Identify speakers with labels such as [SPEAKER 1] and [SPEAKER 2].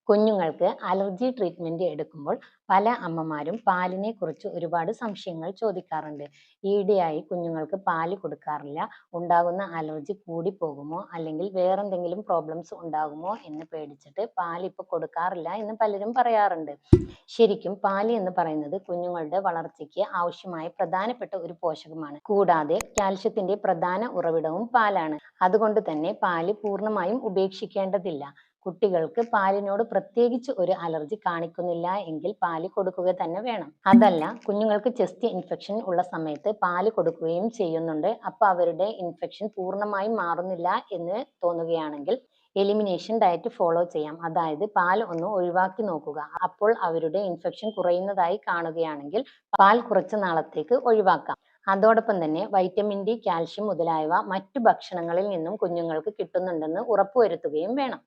[SPEAKER 1] കുഞ്ഞുങ്ങൾക്ക് allergy treatment എടുക്കുമ്പോൾ പല അമ്മമാരും പാലിനെ കുറിച്ച് ഒരുപാട് സംശയങ്ങൾ ചോദിക്കാറുണ്ട്. ഈയിടെയായി കുഞ്ഞുങ്ങൾക്ക് പാല് കൊടുക്കാറില്ല, ഉണ്ടാകുന്ന അലർജി കൂടി പോകുമോ അല്ലെങ്കിൽ വേറെന്തെങ്കിലും പ്രോബ്ലംസ് ഉണ്ടാകുമോ എന്ന് പേടിച്ചിട്ട് പാൽ ഇപ്പോൾ കൊടുക്കാറില്ല എന്ന് പലരും പറയാറുണ്ട്. ശരിക്കും പാല് എന്ന് പറയുന്നത് കുഞ്ഞുങ്ങളുടെ വളർച്ചയ്ക്ക് ആവശ്യമായ പ്രധാനപ്പെട്ട ഒരു പോഷകമാണ്. കൂടാതെ കാൽഷ്യത്തിന്റെ പ്രധാന ഉറവിടവും പാലാണ്. അതുകൊണ്ട് തന്നെ പാല് പൂർണ്ണമായും ഉപേക്ഷിക്കേണ്ടതില്ല. കുട്ടികൾക്ക് പാലിനോട് പ്രത്യേകിച്ച് ഒരു അലർജി കാണിക്കുന്നില്ല എങ്കിൽ പാല് കൊടുക്കുക തന്നെ വേണം. അതല്ല, കുഞ്ഞുങ്ങൾക്ക് ചെസ്റ്റ് ഇൻഫെക്ഷൻ ഉള്ള സമയത്ത് പാല് കൊടുക്കുകയും ചെയ്യുന്നുണ്ട്, അപ്പൊ അവരുടെ ഇൻഫെക്ഷൻ പൂർണ്ണമായും മാറുന്നില്ല എന്ന് തോന്നുകയാണെങ്കിൽ എലിമിനേഷൻ ഡയറ്റ് ഫോളോ ചെയ്യാം. അതായത് പാൽ ഒന്ന് ഒഴിവാക്കി നോക്കുക. അപ്പോൾ അവരുടെ ഇൻഫെക്ഷൻ കുറയുന്നതായി കാണുകയാണെങ്കിൽ പാൽ കുറച്ച് നാളത്തേക്ക് ഒഴിവാക്കാം. അതോടൊപ്പം തന്നെ വൈറ്റമിൻ ഡി, കാൽഷ്യം മുതലായവ മറ്റു ഭക്ഷണങ്ങളിൽ നിന്നും കുഞ്ഞുങ്ങൾക്ക് കിട്ടുന്നുണ്ടെന്ന് ഉറപ്പുവരുത്തുകയും വേണം.